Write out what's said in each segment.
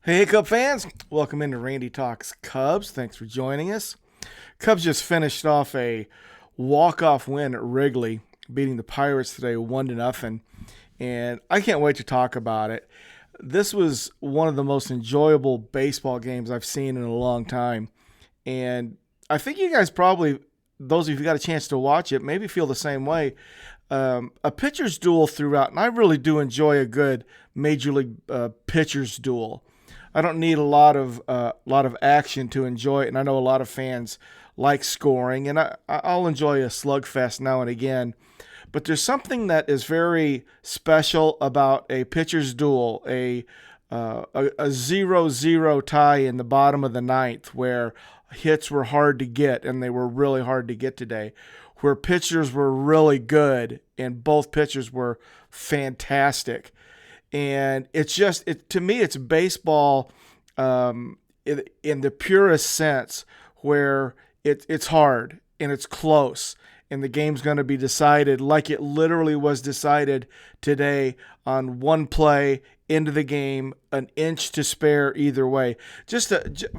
Hey, Cub fans! Welcome into Randy Talks Cubs. Thanks for joining us. Cubs just finished off a walk-off win at Wrigley, beating the Pirates today 1-0, and I can't wait to talk about it. This was one of the most enjoyable baseball games I've seen in a long time, and I think you guys probably, those of you who got a chance to watch it, maybe feel the same way. A pitcher's duel throughout, and I really do enjoy a good major league pitcher's duel. I don't need a lot of action to enjoy it, and I know a lot of fans like scoring, and I'll enjoy a slugfest now and again. But there's something that is very special about a pitcher's duel, a 0-0 tie in the bottom of the ninth, where hits were hard to get, and they were really hard to get today, where pitchers were really good, and both pitchers were fantastic. And it's just to me it's baseball in the purest sense, where it's hard and it's close and the game's going to be decided like it literally was decided today, on one play into the game, an inch to spare either way.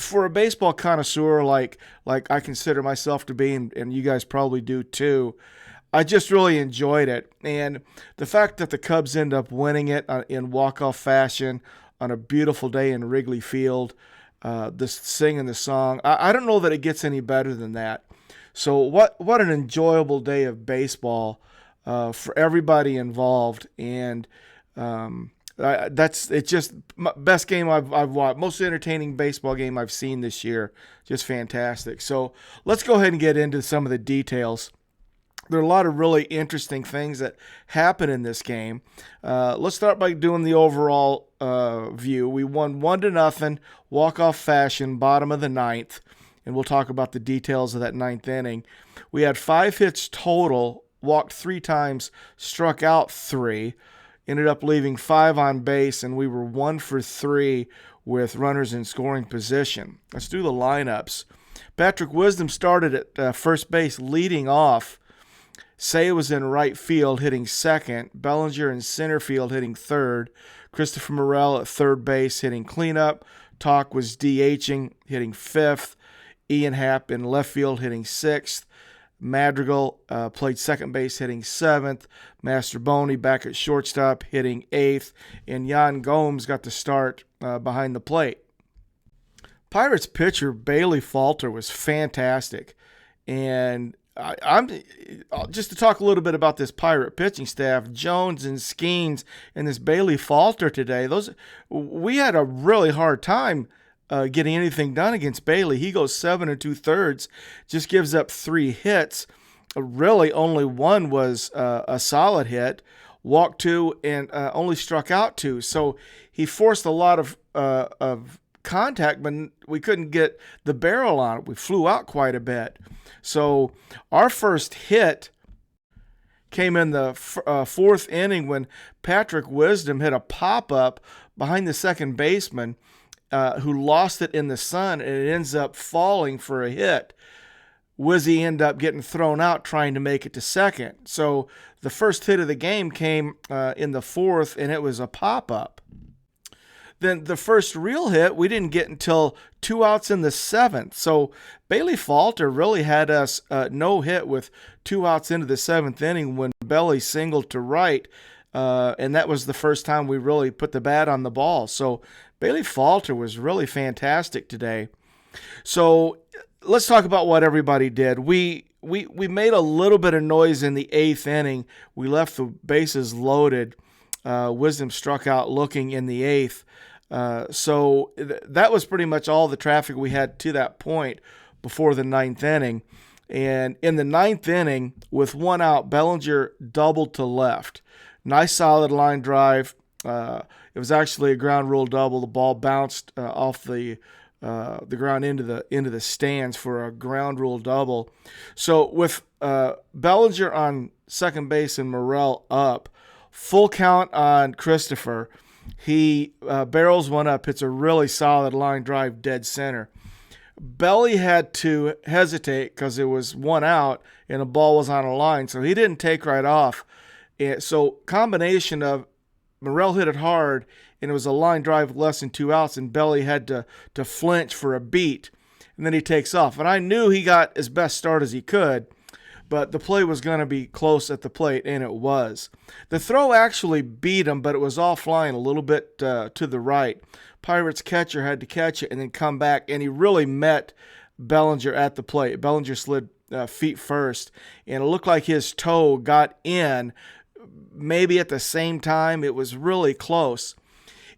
For a baseball connoisseur like I consider myself to be, and you guys probably do too, I just really enjoyed it. And the fact that the Cubs end up winning it in walk-off fashion on a beautiful day in Wrigley Field, singing the song, I don't know that it gets any better than that. So what an enjoyable day of baseball for everybody involved. And it's just best game I've watched, most entertaining baseball game I've seen this year. Just fantastic. So let's go ahead and get into some of the details. There are a lot of really interesting things that happen in this game. Let's start by doing the overall view. We won 1-0, walk-off fashion, bottom of the ninth, and we'll talk about the details of that ninth inning. We had 5 hits total, walked 3 times, struck out 3, ended up leaving 5 on base, and we were 1 for 3 with runners in scoring position. Let's do the lineups. Patrick Wisdom started at first base, leading off. Say was in right field, hitting second. Bellinger in center field, hitting third. Christopher Morel at third base, hitting cleanup. Talk was DHing, hitting fifth. Ian Happ in left field, hitting sixth. Madrigal played second base, hitting seventh. Master Boney back at shortstop, hitting eighth. And Yan Gomes got the start behind the plate. Pirates pitcher Bailey Falter was fantastic. And I'm just to talk a little bit about this Pirate pitching staff, Jones and Skeens and this Bailey Falter today. We had a really hard time getting anything done against Bailey. He goes 7 2/3, just gives up 3 hits. Really, only one was a solid hit, walked 2, and only struck out 2. So he forced a lot of contact, but we couldn't get the barrel on it. We flew out quite a bit. So our first hit came in the 4th inning when Patrick Wisdom hit a pop-up behind the second baseman, who lost it in the sun, and it ends up falling for a hit. Wizzy ended up getting thrown out trying to make it to second. So the first hit of the game came in the 4th, and it was a pop-up. Then the first real hit we didn't get until 2 outs in the 7th. So Bailey Falter really had us no hit with 2 outs into the 7th inning when Belly singled to right, and that was the first time we really put the bat on the ball. So Bailey Falter was really fantastic today. So let's talk about what everybody did. We made a little bit of noise in the 8th inning. We left the bases loaded. Wisdom struck out looking in the 8th. So that was pretty much all the traffic we had to that point before the 9th inning. And in the 9th inning, with 1 out, Bellinger doubled to left. Nice solid line drive. It was actually a ground rule double. The ball bounced off the ground into the stands for a ground rule double. So with Bellinger on second base and Morel up, full count on Christopher. He barrels one up, hits a really solid line drive dead center. Belly had to hesitate because it was 1 out and the ball was on a line, so he didn't take right off. And so combination of Morel hit it hard and it was a line drive with less than 2 outs, and Belly had to flinch for a beat, and then he takes off. And I knew he got his best start as he could, but the play was going to be close at the plate, and it was. The throw actually beat him, but it was all flying a little bit to the right. Pirates catcher had to catch it and then come back, and he really met Bellinger at the plate. Bellinger slid feet first, and it looked like his toe got in maybe at the same time. It was really close.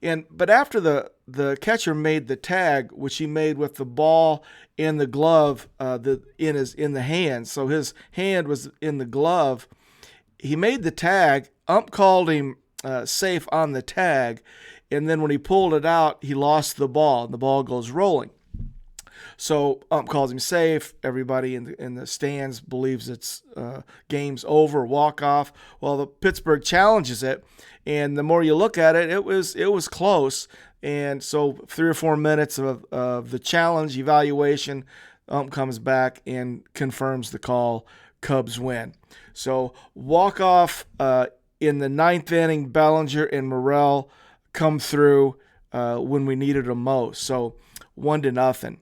But after the catcher made the tag, which he made with the ball in the glove, in the hand, so his hand was in the glove. He made the tag. Ump called him safe on the tag, and then when he pulled it out, he lost the ball, and the ball goes rolling. So ump calls him safe. Everybody in the stands believes it's game's over, walk off. Well, the Pittsburgh challenges it, and the more you look at it, it was close. And so 3 or 4 minutes of the challenge evaluation, ump comes back and confirms the call. Cubs win. So walk off in the 9th inning. Bellinger and Morel come through when we needed them most. So 1-0.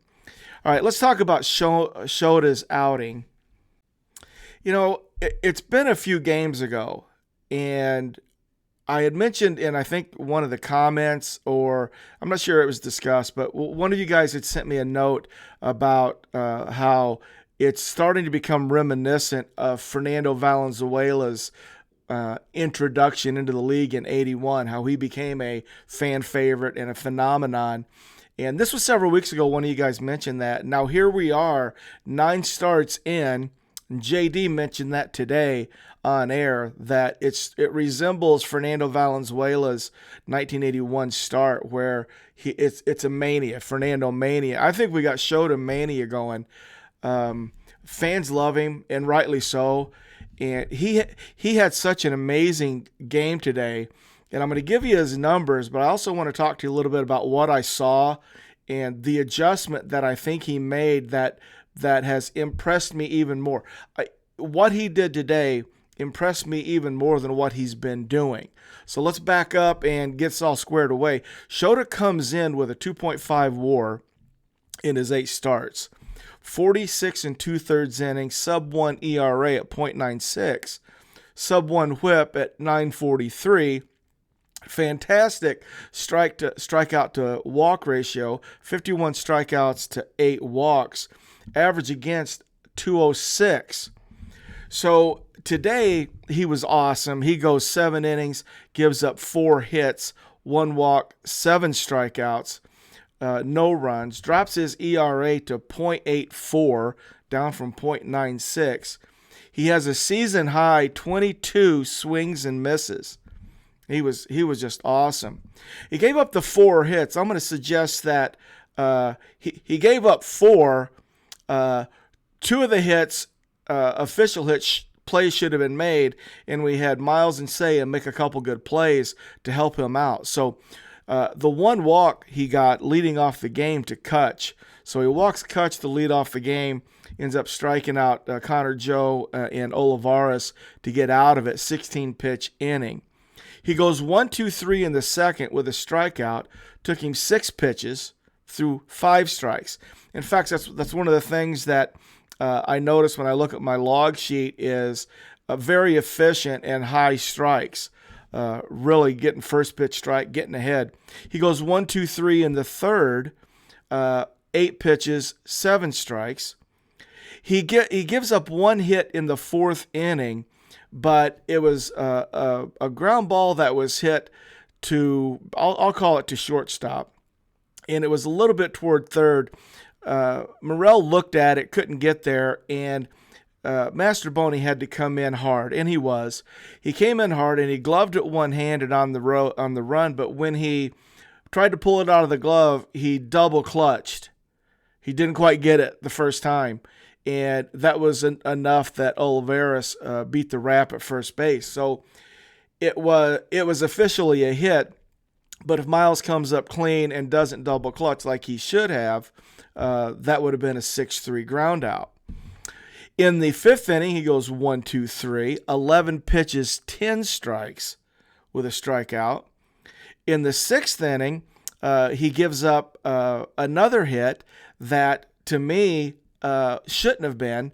All right, let's talk about Shota's outing. You know, it's been a few games ago, and I had mentioned in, I think, one of the comments, or I'm not sure it was discussed, but one of you guys had sent me a note about how it's starting to become reminiscent of Fernando Valenzuela's introduction into the league in '81, how he became a fan favorite and a phenomenon. And this was several weeks ago. One of you guys mentioned that. Now here we are, 9 starts in. And JD mentioned that today on air, that it resembles Fernando Valenzuela's 1981 start, where it's a mania, Fernando mania. I think we got Shota mania going. Fans love him, and rightly so. And he had such an amazing game today. And I'm going to give you his numbers, but I also want to talk to you a little bit about what I saw and the adjustment that I think he made that has impressed me even more. What he did today impressed me even more than what he's been doing. So let's back up and get us all squared away. Shota comes in with a 2.5 WAR in his 8 starts. 46 2/3 innings, sub-1 ERA at .96, sub-1 whip at .943. Fantastic strikeout to walk ratio, 51 strikeouts to 8 walks, average against .206. So today he was awesome. He goes 7 innings, gives up 4 hits, 1 walk, 7 strikeouts, no runs, drops his ERA to .84, down from .96. He has a season high 22 swings and misses. He was just awesome. He gave up the 4 hits. I'm going to suggest that he gave up 4. 2 of the hits, official hits, plays should have been made, and we had Miles and Seiya make a couple good plays to help him out. So the 1 walk he got leading off the game to Kutch. So he walks Kutch to lead off the game, ends up striking out Connor Joe and Olivares to get out of it, 16-pitch inning. He goes 1-2-3 in the second with a strikeout. Took him 6 pitches through 5 strikes. In fact, that's one of the things that I notice when I look at my log sheet is very efficient and high strikes. Really getting first pitch strike, getting ahead. He goes 1-2-3 in the third, 8 pitches, 7 strikes. He gives up 1 hit in the 4th inning, but it was a ground ball that was hit to, I'll call it to shortstop, and it was a little bit toward third. Morel looked at it, couldn't get there, and Master Boney had to come in hard, and he was. He came in hard, and he gloved it one-handed on the run, but when he tried to pull it out of the glove, he double clutched. He didn't quite get it the first time, and that was enough that Olivares beat the rap at first base. So it was officially a hit, but if Miles comes up clean and doesn't double clutch like he should have, that would have been a 6-3 ground out. In the 5th inning, he goes 1-2-3, 11 pitches, 10 strikes with a strikeout. In the sixth inning, he gives up another hit that, to me, shouldn't have been,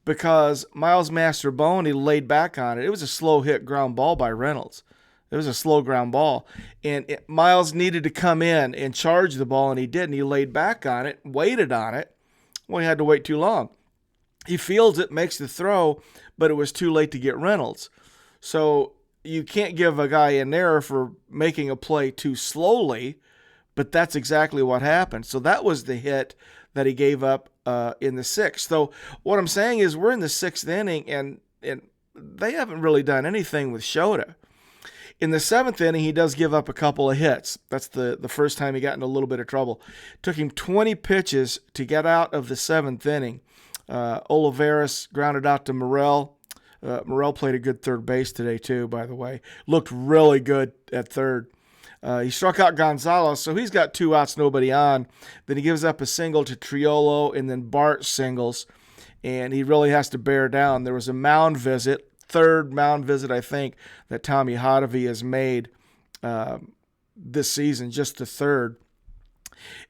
because Miles Masterboni laid back on it. It was a slow hit ground ball by Reynolds. It was a slow ground ball. And Miles needed to come in and charge the ball, and he did. And he laid back on it, waited on it. Well, he had to wait too long. He fields it, makes the throw, but it was too late to get Reynolds. So you can't give a guy an error for making a play too slowly, but that's exactly what happened. So that was the hit that he gave up in the sixth. So what I'm saying is, we're in the sixth inning, and they haven't really done anything with Shota. In the seventh inning, he does give up a couple of hits. That's the first time he got in a little bit of trouble. It took him 20 pitches to get out of the seventh inning. Olivares grounded out to Morel. Morel played a good third base today too, by the way. Looked really good at third. He struck out Gonzalez, so he's got 2 outs, nobody on. Then he gives up a single to Triolo, and then Bart singles, and he really has to bear down. There was a mound visit, third mound visit, I think, that Tommy Hotovy has made this season, just the third.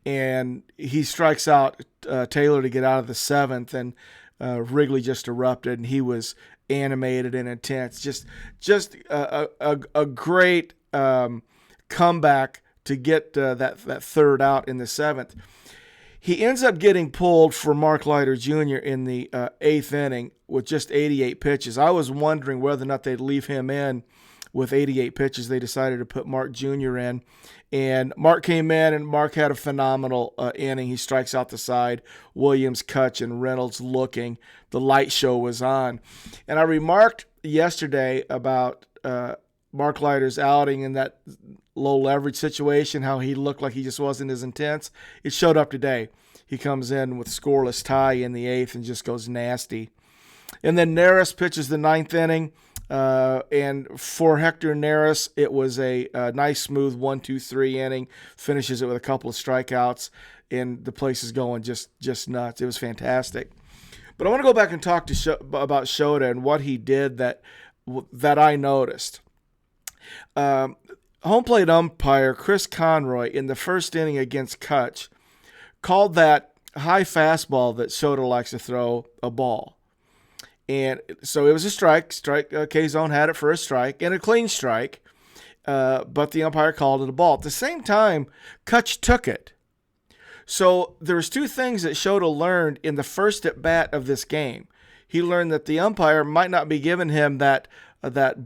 And he strikes out Taylor to get out of the seventh, and Wrigley just erupted, and he was animated and intense. Just a great comeback to get that third out in the seventh. He ends up getting pulled for Mark Leiter Jr. in the eighth inning with just 88 pitches. I was wondering whether or not they'd leave him in with 88 pitches. They decided to put Mark Jr. in. And Mark came in, and Mark had a phenomenal inning. He strikes out the side. Williams, Kutch, and Reynolds looking. The light show was on. And I remarked yesterday about Mark Leiter's outing in that low leverage situation, how he looked like he just wasn't as intense. It showed up today. He comes in with scoreless tie in the eighth and just goes nasty. And then Neris pitches the ninth inning. And for Hector Neris, it was a nice, smooth 1-2-3 inning. Finishes it with a couple of strikeouts, and the place is going just nuts. It was fantastic. But I want to go back and talk about Shota and what he did that I noticed. Home plate umpire Chris Conroy in the first inning against Kutch called that high fastball that Shota likes to throw a ball. And so it was a strike. K-Zone had it for a strike, and a clean strike, but the umpire called it a ball. At the same time, Kutch took it. So there's 2 things that Shota learned in the first at-bat of this game. He learned that the umpire might not be giving him that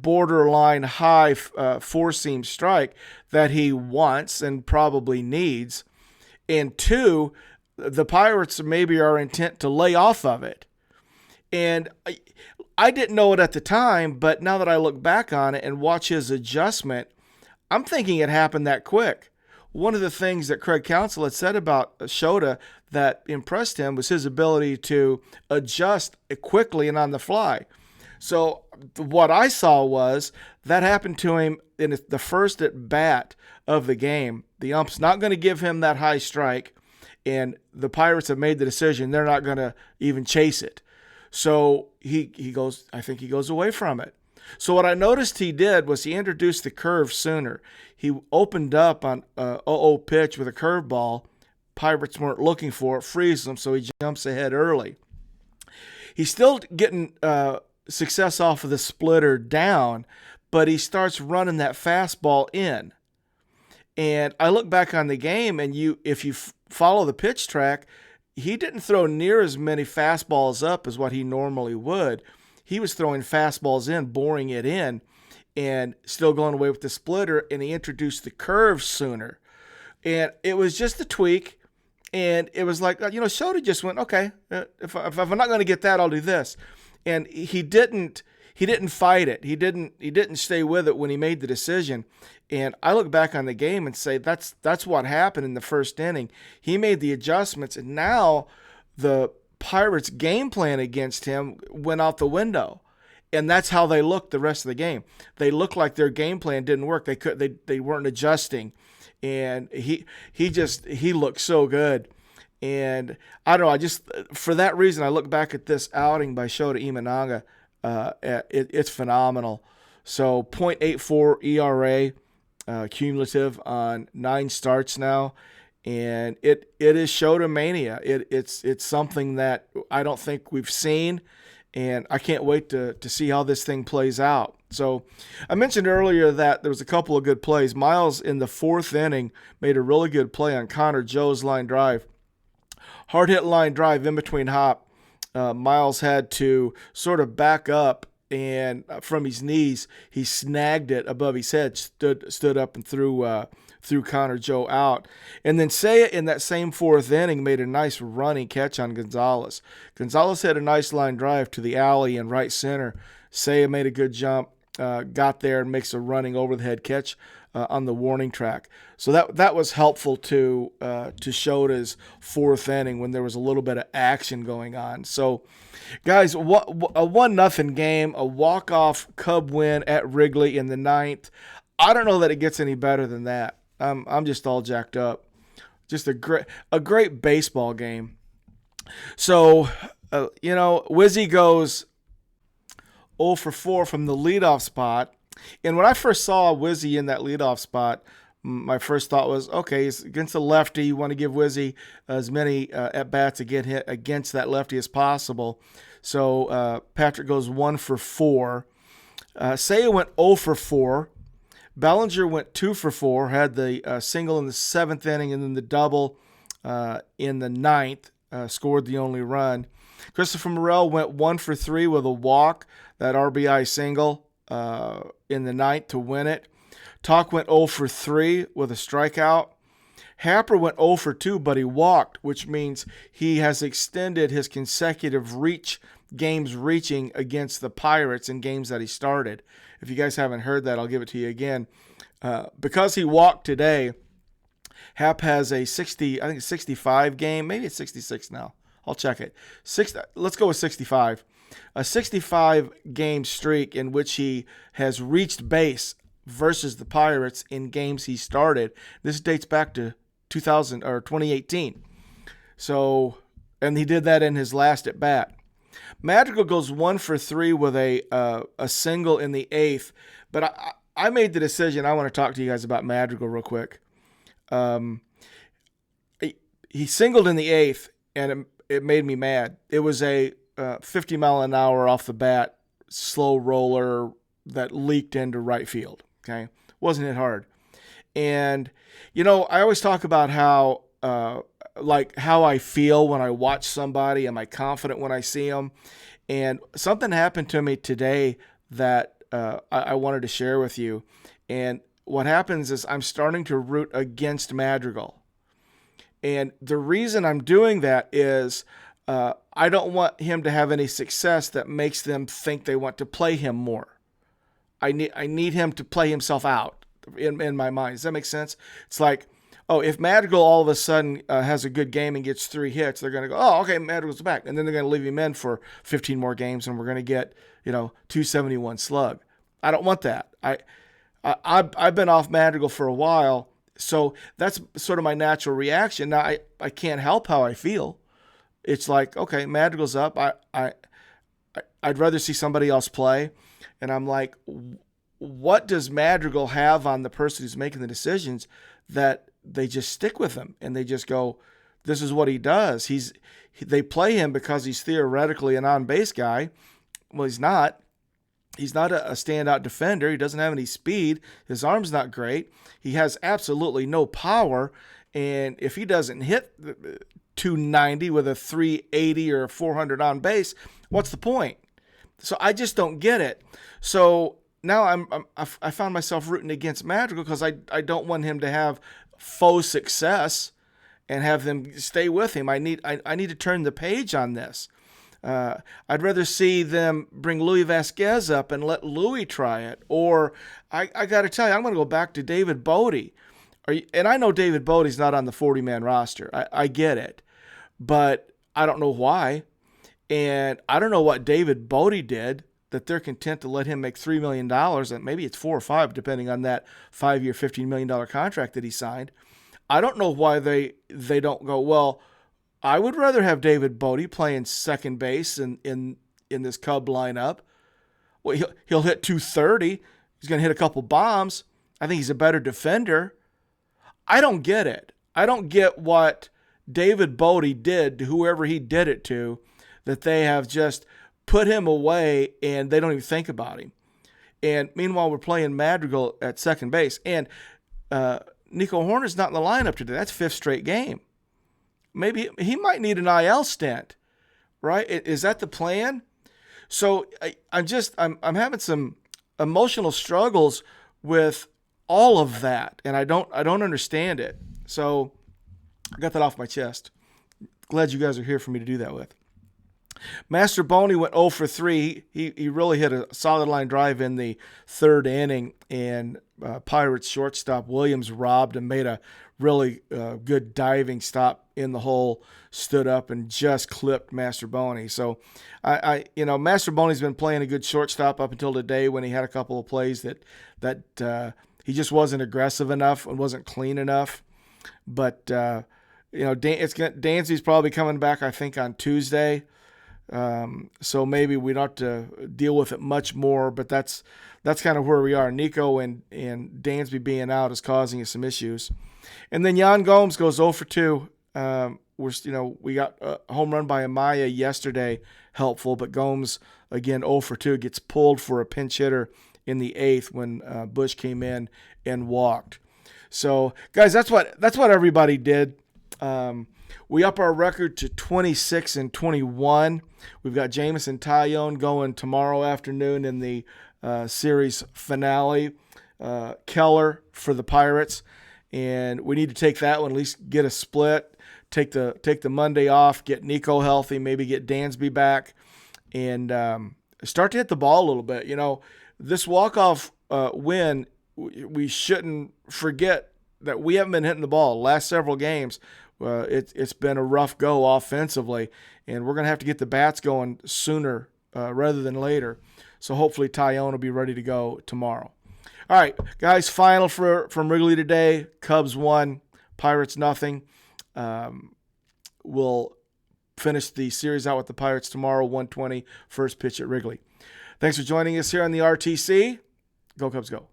borderline high four-seam strike that he wants and probably needs. And 2, the Pirates maybe are intent to lay off of it. And I didn't know it at the time, but now that I look back on it and watch his adjustment, I'm thinking it happened that quick. One of the things that Craig Counsell had said about Shota that impressed him was his ability to adjust quickly and on the fly. So what I saw was that happened to him in the first at bat of the game. The ump's not going to give him that high strike, and the Pirates have made the decision they're not going to even chase it. So he goes away from it. So what I noticed he did was he introduced the curve sooner. He opened up on 0-0 pitch with a curveball. Pirates weren't looking for it, freezes him, so he jumps ahead early. He's still getting success off of the splitter down, but he starts running that fastball in. And I look back on the game, and if you follow the pitch track, he didn't throw near as many fastballs up as what he normally would. He was throwing fastballs in, boring it in, and still going away with the splitter, and he introduced the curve sooner. And it was just a tweak, and it was like, Shota just went, okay, if I'm not going to get that, I'll do this. And he didn't fight it. He didn't stay with it when he made the decision. And I look back on the game and say that's what happened in the first inning. He made the adjustments, and now the Pirates' game plan against him went out the window. And that's how they looked the rest of the game. They looked like their game plan didn't work. They weren't adjusting. And he looked so good. And I don't know, for that reason, I look back at this outing by Shota Imanaga. It's phenomenal. So 0.84 ERA, cumulative on 9 starts now. And it is Shota Mania. It's something that I don't think we've seen, and I can't wait to see how this thing plays out. So I mentioned earlier that there was a couple of good plays. Miles in the 4th inning made a really good play on Connor Joe's line drive. Hard hit line drive in between hop. Miles had to sort of back up, and from his knees, he snagged it above his head, stood up and threw Connor Joe out. And then Seiya in that same 4th inning made a nice running catch on Gonzalez. Gonzalez had a nice line drive to the alley in right center. Seiya made a good jump, got there and makes a running over the head catch on the warning track. So that was helpful to Shota's 4th inning when there was a little bit of action going on. So, guys, a 1-0 game, a walk-off Cub win at Wrigley in the 9th. I don't know that it gets any better than that. I'm just all jacked up. Just a great baseball game. So, Wizzy goes 0 for 4 from the leadoff spot. And when I first saw Wizzy in that leadoff spot, my first thought was, okay, he's against a lefty. You want to give Wizzy as many at-bats against that lefty as possible. So Patrick goes 1 for 4. Seiya went 0 for 4. Bellinger went 2 for 4, had the single in the 7th inning and then the double in the 9th, scored the only run. Christopher Morel went 1 for 3 with a walk, that RBI single in the 9th to win it. Talk went 0 for 3 with a strikeout. Happer went 0 for 2, but he walked, which means he has extended his consecutive games reaching against the Pirates in games that he started. If you guys haven't heard that, I'll give it to you again. Because he walked today, Hap has a 65 game, maybe it's 66 now. I'll check it. Let's go with 65. A 65 game streak in which he has reached base versus the Pirates in games he started. This dates back to 2018. So, and he did that in his last at bat. Madrigal goes 1 for 3 with a single in the 8th, but I made the decision. I want to talk to you guys about Madrigal real quick. He singled in the 8th, and it made me mad. It was a 50 mile an hour off the bat slow roller that leaked into right field. Okay, wasn't hit hard, and I always talk about how how I feel when I watch somebody. Am I confident when I see them? And something happened to me today that I wanted to share with you. And what happens is I'm starting to root against Madrigal. And the reason I'm doing that is I don't want him to have any success that makes them think they want to play him more. I need him to play himself out in my mind. Does that make sense? It's like, oh, if Madrigal all of a sudden has a good game and gets 3 hits, they're going to go, oh, okay, Madrigal's back. And then they're going to leave him in for 15 more games, and we're going to get, 271 slug. I don't want that. I've been off Madrigal for a while, so that's sort of my natural reaction. Now, I can't help how I feel. It's like, okay, Madrigal's up. I'd rather see somebody else play. And I'm like, what does Madrigal have on the person who's making the decisions that they just stick with him and they just go, this is what he does. They play him because he's theoretically an on-base guy. Well, he's not. He's not a standout defender. He doesn't have any speed. His arm's not great. He has absolutely no power. And if he doesn't hit 290 with a 380 or a 400 on base, what's the point? So I just don't get it. So now I found myself rooting against Madrigal because I don't want him to have faux success and have them stay with him. I need to turn the page on this. I'd rather see them bring Louis Vasquez up and let Louis try it. Or I got to tell you, I'm going to go back to David Bodie. And I know David Bodie's not on the 40-man roster. I get it. But I don't know why. And I don't know what David Bodie did that they're content to let him make $3 million, and maybe it's 4 or 5, depending on that 5-year, $15 million contract that he signed. I don't know why they don't go, well, I would rather have David Bodie playing second base in this Cub lineup. Well, he'll hit 230. He's going to hit a couple bombs. I think he's a better defender. I don't get it. I don't get what David Bodie did to whoever he did it to, that they have just put him away and they don't even think about him. And meanwhile, we're playing Madrigal at second base. And Nico Horner's not in the lineup today. That's fifth straight game. Maybe he might need an IL stint, right? Is that the plan? So I'm having some emotional struggles with all of that, and I don't understand it. So I got that off my chest. Glad you guys are here for me to do that with. Master Boney went 0 for 3. He really hit a solid line drive in the third inning, and Pirates shortstop Williams robbed and made a really good diving stop in the hole, stood up and just clipped Master Boney. So Master Boney's been playing a good shortstop up until today, when he had a couple of plays that he just wasn't aggressive enough and wasn't clean enough. But Dansby's probably coming back, I think, on Tuesday. So maybe we don't have to deal with it much more, but that's kind of where we are. Nico and Dansby being out is causing us some issues. And then Yan Gomes goes 0 for 2. We got a home run by Mania yesterday, helpful, but Gomes again 0 for 2, gets pulled for a pinch hitter in the 8th when Bush came in and walked. So guys, that's what everybody did. We up our record to 26-21. We've got Jameson Taillon going tomorrow afternoon in the series finale. Keller for the Pirates, and we need to take that one, at least get a split. Take the Monday off, get Nico healthy, maybe get Dansby back, and start to hit the ball a little bit. This walk-off win, we shouldn't forget that we haven't been hitting the ball. Last several games, it's been a rough go offensively, and we're going to have to get the bats going sooner rather than later. So hopefully Taillon will be ready to go tomorrow. All right, guys, final from Wrigley today. Cubs 1, Pirates nothing. We'll finish the series out with the Pirates tomorrow, 1:20, first pitch at Wrigley. Thanks for joining us here on the RTC. Go Cubs, go.